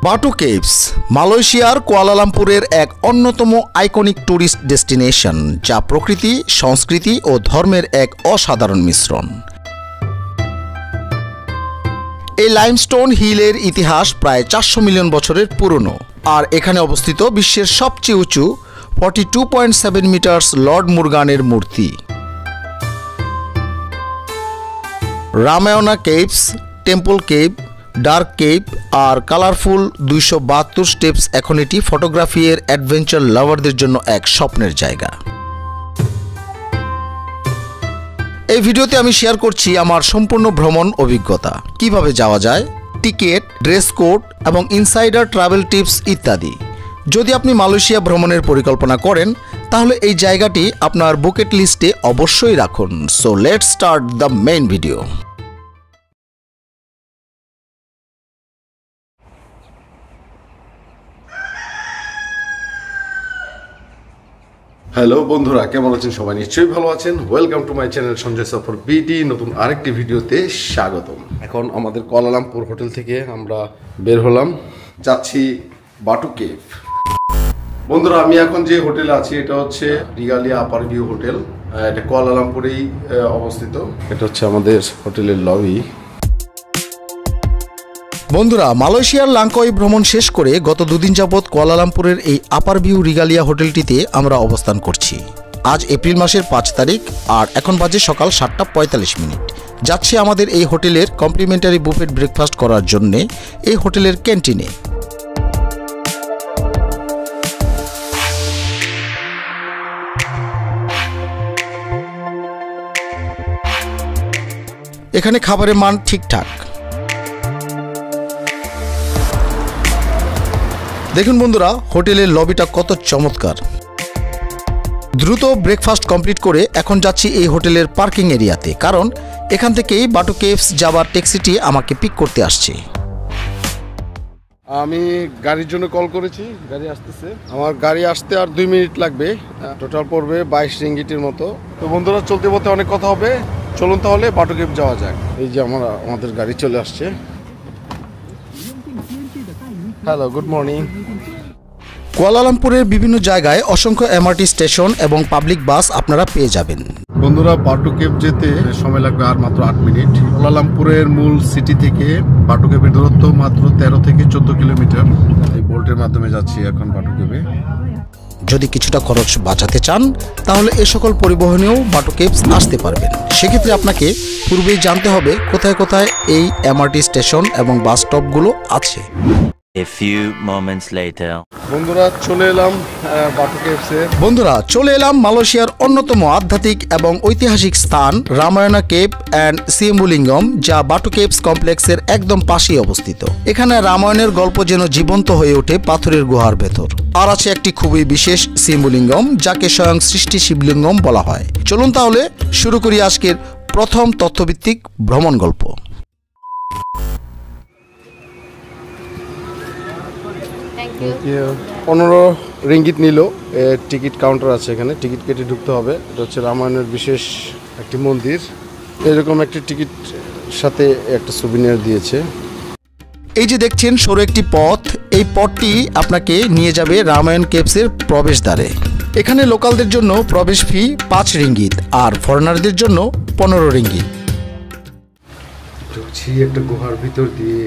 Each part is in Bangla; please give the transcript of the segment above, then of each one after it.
বাটু কেভস মালয়েশিয়ার কুয়ালালামপুরের এক অন্যতম আইকনিক ট্যুরিস্ট ডেস্টিনেশন, যা প্রকৃতি, সংস্কৃতি ও ধর্মের এক অসাধারণ মিশ্রণ। এই লাইমস্টোন হিলের ইতিহাস প্রায় 400 মিলিয়ন বছরের পুরনো, আর এখানে অবস্থিত বিশ্বের সবচেয়ে উঁচু 42.7 মিটার্স লর্ড মুরগানের মূর্তি। Ramayana caves, temple cave, dark cave আর কালারফুল 272 স্টেপস এখন এটি ফটোগ্রাফি এর অ্যাডভেঞ্চার লাভারদের জন্য এক স্বপ্নের জায়গা। এই ভিডিওতে আমি শেয়ার করছি আমার সম্পূর্ণ ভ্রমণ অভিজ্ঞতা, কিভাবে যাওয়া যায়, টিকিট, ড্রেস কোড এবং ইনসাইডার ট্রাভেল টিপস ইত্যাদি। যদি আপনি মালয়েশিয়া ভ্রমণের পরিকল্পনা করেন তাহলে এই জায়গাটি আপনার বুকেট লিস্টে অবশ্যই রাখুন। So let's start the main video. Hello বন্ধুরা, কেমন আছেন সবাই? নিশ্চয়ই ভালো আছেন। Welcome to my channel Sanjay সফর বিডি। নতুন আরেকটি ভিডিওতে স্বাগতম। এখন আমাদের কুয়ালালামপুর হোটেল থেকে আমরা বের হলাম, যাচ্ছি বাটু কেভ। বন্ধুরা, আমি এখন যে হোটেলে আছি এটা হচ্ছে রিগালিয়া আপার ভিউ হোটেল। এটা কুয়ালালামপুরেই অবস্থিত। এটা হচ্ছে আমাদের হোটেলের লবি। বন্ধুরা, মালয়েশিয়ার লাংকয় ভ্রমণ শেষ করে গত দুদিন যাবৎ কুয়ালালামপুরের এই আপার ভিউ রিগালিয়া হোটেলটিতে আমরা অবস্থান করছি। আজ এপ্রিল মাসের 5 তারিখ আর এখন বাজে সকাল 7:45। যাচ্ছি আমাদের এই হোটেলের কমপ্লিমেন্টারি বুফেট ব্রেকফাস্ট করার জন্যে এই হোটেলের ক্যান্টিনে। এখানে খাবারের মান ঠিকঠাক। দেখুন বন্ধুরা, হোটেলের লবিটা কত চমৎকার। দ্রুত ব্রেকফাস্ট কমপ্লিট করে এখন যাচ্ছি এই হোটেলের পার্কিং এরিয়াতে, কারণ এখান থেকেই বাটু কেভস যাবার ট্যাক্সিটি আমাকে পিক করতে আসছে। আমি গাড়ির জন্য কল করেছি, গাড়ি আসতেছে। আমার গাড়ি আসতে আর 2 মিনিট লাগবে। টোটাল পড়বে 22 রিঙ্গিটের মতো। তো বন্ধুরা, চলতে পথে অনেক কথা হবে, চলুন তাহলে বাটু কেভ যাওয়া যাক। এই যে আমাদের গাড়ি চলে আসছে। Hello, good morning. কুয়ালালামপুরের বিভিন্ন জায়গায় অসংখ্য এমআরটি স্টেশন এবং পাবলিক বাস আপনারা পেয়ে যাবেন। বন্ধুরা, বাটু কেভ যেতে সময় লাগবে আর মাত্র 8 মিনিট। কুয়ালালামপুরের মূল সিটি থেকে বাটু কেভের দূরত্ব মাত্র 13 থেকে 14 কিলোমিটার। এই বোল্টের মাধ্যমে যাচ্ছি এখন বাটু কেভে। যদি কিছুটা খরচ বাঁচাতে চান তাহলে এ সকল পরিবহনেও বাটু কেভস আসতে পারবেন। সেক্ষেত্রে আপনাকে পূর্বেই জানতে হবে কোথায় কোথায় এই এমআরটি স্টেশন এবং বাস স্টপগুলো আছে। A few moments later. বন্ধুরা, চলে এলাম বাটু কেভসে। বন্ধুরা, চলে এলাম মালয়েশিয়ার অন্যতম আধ্যাত্মিক এবং ঐতিহাসিক স্থান রামায়না কেভ অ্যান্ড সিম্বুলিঙ্গম, যা বাটু কেভস কমপ্লেক্সের একদম পাশেই অবস্থিত। এখানে রামায়ণের গল্প যেন জীবন্ত হয়ে ওঠে পাথরের গুহার ভেতর। আর আছে একটি খুবই বিশেষ সিম্বুলিঙ্গম, যাকে স্বয়ং সৃষ্টি শিবলিঙ্গম বলা হয়। চলুন তাহলে শুরু করি আজকের প্রথম তথ্যভিত্তিক ভ্রমণ গল্প। 15 রিঙ্গিট নিল। টিকিট কাউন্টার আছে এখানে, টিকিট কেটে ঢুকতে হবে। এটা হচ্ছে রামায়ণের বিশেষ একটি মন্দির। এরকম একটি টিকিট সাথে একটা সুভিনিয়ার দিয়েছে। এই যে দেখছেন সরু একটি পথ, এই পথটি আপনাকে নিয়ে যাবে রামায়ণ কেভসের প্রবেশদ্বারে। এখানে লোকালদের জন্য প্রবেশ ফি 5 রিঙ্গিত আর ফরেনারদের জন্য 15 রিঙ্গিত। ঢুকছি একটা গুহার ভিতর দিয়ে।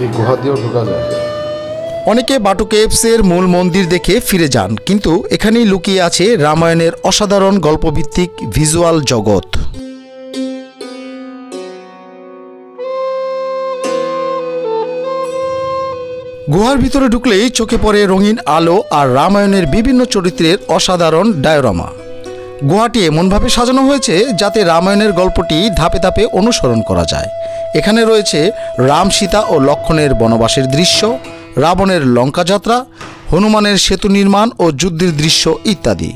এই গুহা দিয়েও ঢোকা যায়। অনেকে বাটু কেভসের মূল মন্দির দেখে ফিরে যান, কিন্তু এখানেই লুকিয়ে আছে রামায়ণের অসাধারণ গল্পভিত্তিক ভিজুয়াল জগৎ। গুহার ভিতরে ঢুকলেই চোখে পড়ে রঙিন আলো আর রামায়ণের বিভিন্ন চরিত্রের অসাধারণ ডায়োরামা। গুহাটি এমনভাবে সাজানো হয়েছে যাতে রামায়ণের গল্পটি ধাপে ধাপে অনুসরণ করা যায়। এখানে রয়েছে রাম, সীতা ও লক্ষ্মণের বনবাসের দৃশ্য, রাবণের লঙ্কা যাত্রা, হনুমানের সেতু নির্মাণ ও যুদ্ধের দৃশ্য ইত্যাদি।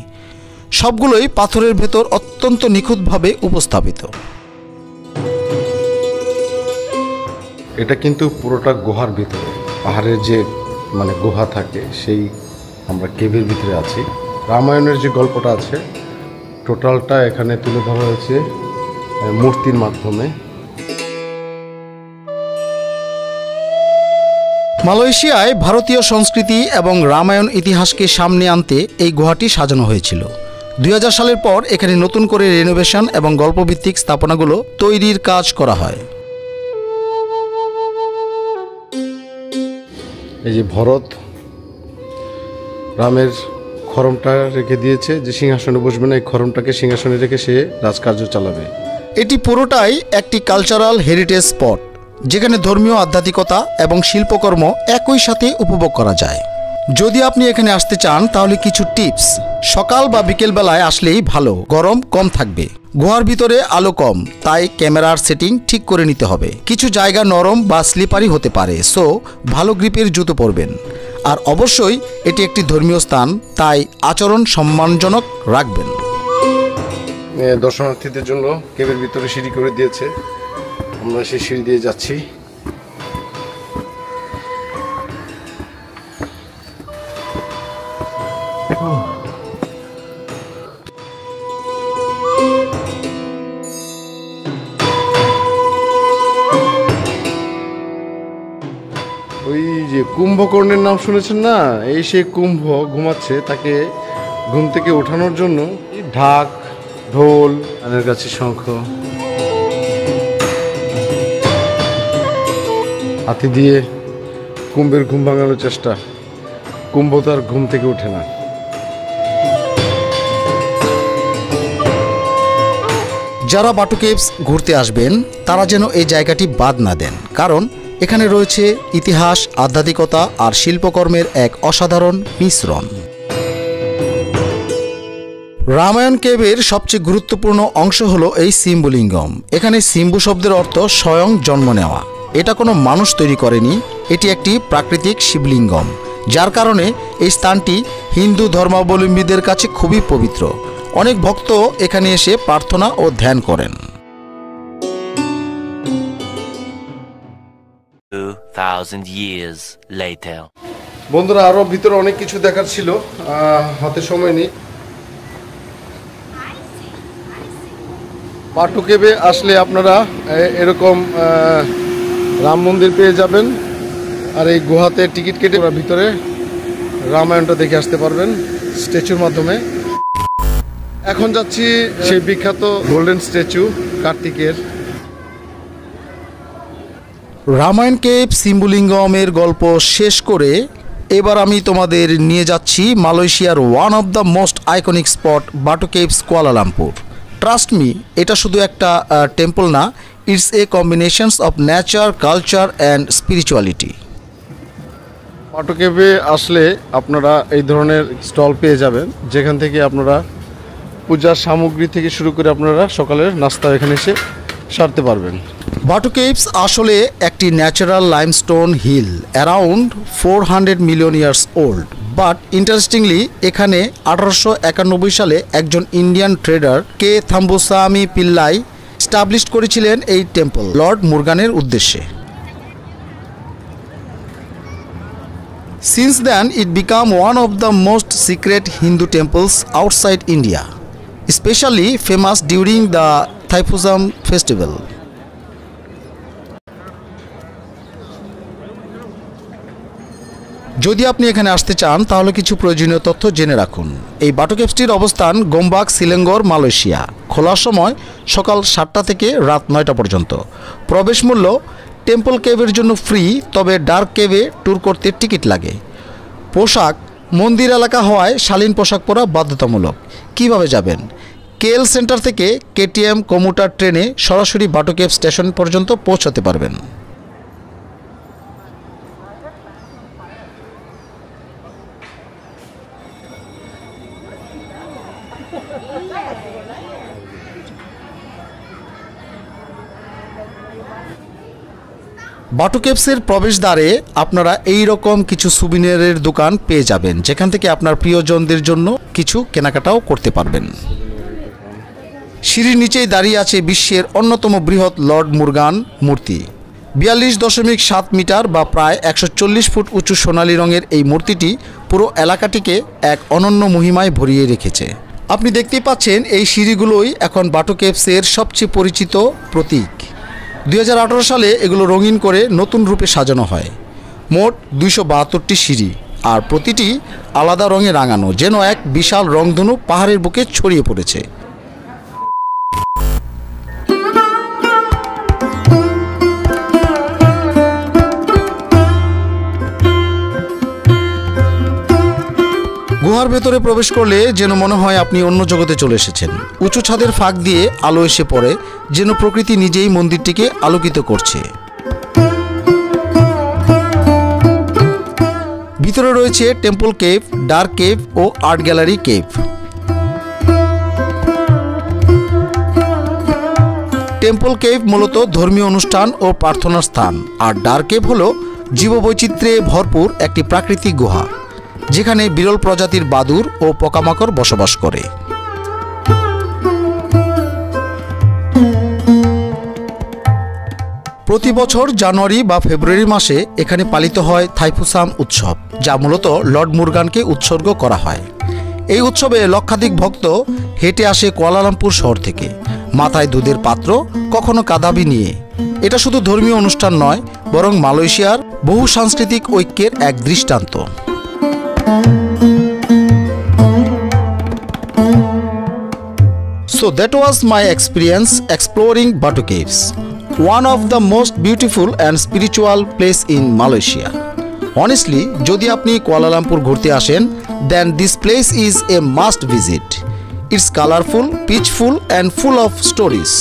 সবগুলোই পাথরের ভেতর অত্যন্ত নিখুঁতভাবে উপস্থাপিত। এটা কিন্তু পুরোটা গুহার ভিতরে, পাহাড়ের যে গুহা থাকে, সেই আমরা কেভের ভিতরে আছি। রামায়ণের যে গল্পটা আছে টোটালটা এখানে তুলে ধরা হয়েছে মূর্তির মাধ্যমে। মালয়েশিয়ায় ভারতীয় সংস্কৃতি এবং রামায়ণ ইতিহাসকে সামনে আনতে এই গুহাটি সাজানো হয়েছিল। 2000 সালের পর এখানে নতুন করে রেনোভেশন এবং গল্পভিত্তিক স্থাপনাগুলো তৈরির কাজ করা হয়। এই যে ভরত রামের খড়মটা রেখে দিয়েছে, যে সিংহাসনে বসবে না এই খড়মটাকে সিংহাসনে রেখে সে রাজকার্য চালাবে। এটি পুরোটাই একটি কালচারাল হেরিটেজ স্পট, যেখানে ধর্মীয় আধ্যাত্মিকতা এবং শিল্পকর্ম একই সাথে উপভোগ করা যায়। যদি আপনি এখানে আসতে চান তাহলে কিছু টিপস: সকাল বা বিকেল বেলায় আসলেই ভালো, গরম কম থাকবে। গুহার ভিতরে আলো কম, তাই ক্যামেরার সেটিং ঠিক করে নিতে হবে। কিছু জায়গা নরম বা স্লিপারি হতে পারে, সো ভালো গ্রিপের জুতো পরবেন। আর অবশ্যই এটি একটি ধর্মীয় স্থান, তাই আচরণ সম্মানজনক রাখবেন। দর্শনার্থীদের জন্য কেবের ভিতরে সিঁড়ি করে দিয়েছে, আমরা সেই সিঁড়ি দিয়ে যাচ্ছি। ওই যে কুম্ভকর্ণের নাম শুনেছেন না, এই সে কুম্ভ ঘুমাচ্ছে, তাকে ঘুম থেকে ওঠানোর জন্য ঢাক, ঢোল, কানের কাছে শঙ্খ, হাতি দিয়ে কুম্ভের ঘুম ভাঙানোর চেষ্টা। কুম্ভ তার ঘুম থেকে ওঠে না। যারা বাটু কেভস ঘুরতে আসবেন তারা যেন এই জায়গাটি বাদ না দেন, কারণ এখানে রয়েছে ইতিহাস, আধ্যাত্মিকতা আর শিল্পকর্মের এক অসাধারণ মিশ্রণ। রামায়ণ কেভের সবচেয়ে গুরুত্বপূর্ণ অংশ হলো এই সিম্বুলিঙ্গম। এখানে সিম্বু শব্দের অর্থ স্বয়ং জন্ম নেওয়া। এটা কোনো মানুষ তৈরি করেনি, এটি একটি প্রাকৃতিক শিবলিঙ্গম, যার কারণে এই স্থানটি হিন্দু ধর্মাবলম্বীদের কাছে খুবই পবিত্র। অনেক ভক্ত এখানে এসে প্রার্থনা ও ধ্যান করেন। 2000 years later. বন্ধুরা, আরো ভিতরে অনেক কিছু দেখার ছিল, হাতে সময় নেই। বাটু কেভে আসলে আপনারা এরকম রাম মন্দির পেয়ে যাবেন, আর এই গুহাতে টিকিট কেটে ভিতরে রামায়ণটা দেখে আসতে পারবেন স্ট্যাচুর মাধ্যমে। এখন যাচ্ছি সেই বিখ্যাত গোল্ডেন স্ট্যাচু কার্তিকের। রামায়ণ কেভ সিম্বুলিঙ্গমের গল্প শেষ করে এবার আমি তোমাদের নিয়ে যাচ্ছি মালয়েশিয়ার one of the most iconic spot Batu Caves Kuala Lumpur. Trust me, এটা শুধু একটা টেম্পল না, it's a combinations of nature, culture and spirituality. Batu কেভে আসলে আপনারা এই ধরনের স্টল পেয়ে যাবেন, যেখান থেকে আপনারা পূজার সামগ্রী থেকে শুরু করে আপনারা সকালের নাস্তা এখানে এসে সারতে পারবেন। বাটু কেভস আসলে একটি natural limestone hill, around 400 million years old. But interestingly, এখানে 1891 সালে একজন Indian trader K Thambusamy Pillai establish করেছিলেন এই টেম্পল লর্ড মুরগানের উদ্দেশ্যে। Since then, it became one of the most secret Hindu temples outside India, especially famous during the Thaipusam festival. যদি আপনি এখানে আসতে চান তাহলে কিছু প্রয়োজনীয় তথ্য জেনে রাখুন। এই বাটু কেভসটির অবস্থান গোমবাগ, সিলেঙ্গর, মালয়েশিয়া। খোলার সময় সকাল 7টা থেকে রাত 9টা পর্যন্ত। প্রবেশ মূল্য টেম্পল কেভের জন্য ফ্রি, তবে ডার্ক কেভে ট্যুর করতে টিকিট লাগে। পোশাক মন্দির এলাকা হওয়ায় শালীন পোশাক পরা বাধ্যতামূলক। কিভাবে যাবেন? কেএল সেন্টার থেকে কেটিএম কম্যুটার ট্রেনে সরাসরি বাটু কেভ স্টেশন পর্যন্ত পৌঁছাতে পারবেন। বাটু কেভসের প্রবেশদ্বারে আপনারা এই রকম কিছু সুবিনিয়ারের দোকান পেয়ে যাবেন, যেখান থেকে আপনার প্রিয়জনদের জন্য কিছু কেনাকাটাও করতে পারবেন। সিঁড়ির নিচেই দাঁড়িয়ে আছে বিশ্বের অন্যতম বৃহৎ লর্ড মুরগান মূর্তি। 42.7 মিটার বা প্রায় 140 ফুট উঁচু সোনালী রঙের এই মূর্তিটি পুরো এলাকাটিকে এক অনন্য মহিমায় ভরিয়ে রেখেছে। আপনি দেখতেই পাচ্ছেন এই সিঁড়িগুলোই এখন বাটো কেভসের সবচেয়ে পরিচিত প্রতীক। 2018 সালে এগুলো রঙিন করে নতুন রূপে সাজানো হয়। মোট 272টি সিঁড়ি, আর প্রতিটি আলাদা রঙে রাঙানো, যেন এক বিশাল রংধনু পাহাড়ের বুকে ছড়িয়ে পড়েছে। গুহার ভেতরে প্রবেশ করলে যেন মনে হয় আপনি অন্য জগতে চলে এসেছেন। উঁচু ছাদের ফাঁক দিয়ে আলো এসে পড়ে, যেন প্রকৃতি নিজেই মন্দিরটিকে আলোকিত করছে। ভিতরে রয়েছে টেম্পল কেভ, ডার্ক কেভ ও art gallery cave. Temple cave মূলত ধর্মীয় অনুষ্ঠান ও প্রার্থনার স্থান, আর ডার্ক কেভ হল জীববৈচিত্র্যে ভরপুর একটি প্রাকৃতিক গুহা, যেখানে বিরল প্রজাতির বাদুড় ও পোকামাকড় বসবাস করে। প্রতি বছর জানুয়ারি বা ফেব্রুয়ারি মাসে এখানে পালিত হয় থাইপুসাম উৎসব, যা মূলত লর্ড মুরগানকে উৎসর্গ করা হয়। এই উৎসবে লক্ষাধিক ভক্ত হেঁটে আসে কুয়ালালামপুর শহর থেকে, মাথায় দুধের পাত্র, কখনো কাদাবি নিয়ে। এটা শুধু ধর্মীয় অনুষ্ঠান নয়, বরং মালয়েশিয়ার বহু সাংস্কৃতিক ঐক্যের এক দৃষ্টান্ত। So that was my experience exploring Batu Caves, one of the most beautiful and spiritual place in Malaysia. Honestly, যদি আপনি কুয়ালালামপুর ঘুরতে আসেন, then this place is a must visit. It's colorful, peaceful and full of stories.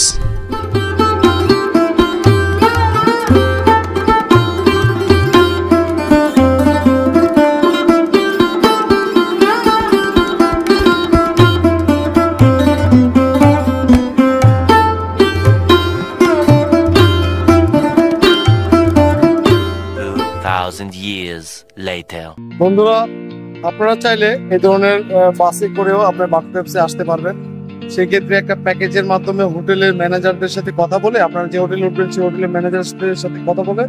2,000 years later. বন্ধুরা, আপনারা চাইলে এই ধরনের বাসে করেও আপনার বাটু কেভসে আসতে পারবেন। সেক্ষেত্রে একটা প্যাকেজের মাধ্যমে হোটেলের ম্যানেজারদের সাথে কথা বলে, আপনারা যে হোটেলে উঠবেন সেই হোটেলের ম্যানেজারদের সাথে কথা বলে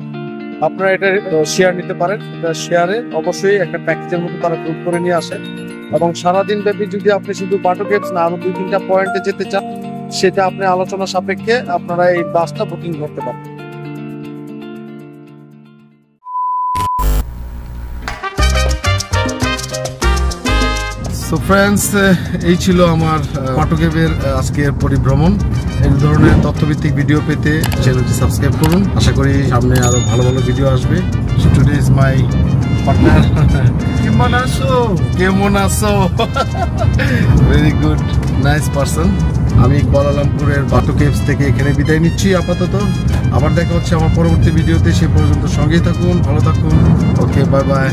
আপনারা এটা শেয়ার নিতে পারেন। এটা শেয়ারে অবশ্যই একটা প্যাকেজের মতো তারা গ্রুপ করে নিয়ে আসে, এবং সারাদিন ব্যাপী যদি আপনি শুধু বাটু কেভস না আরো 2-3টা পয়েন্টে যেতে চান, সেটা আপনি আলোচনা সাপেক্ষে আপনারা এই বাসটা বুকিং করতে পারেন। সো ফ্রেন্ডস, এই ছিল আমার বাটু কেভের আজকের পরিভ্রমণ। এই ধরনের তথ্যভিত্তিক ভিডিও পেতে চ্যানেলটি সাবস্ক্রাইব করুন। আশা করি সামনে আরো ভালো ভালো ভিডিও আসবে। So today is my partner. কেমন আছো? Very good, nice person. আমি কুয়ালালামপুরের বাটু কেভস থেকে এখানে বিদায় নিচ্ছি আপাতত। আবার দেখা হচ্ছে আমার পরবর্তী ভিডিওতে। সে পর্যন্ত সঙ্গেই থাকুন, ভালো থাকুন। ওকে, বাই বাই।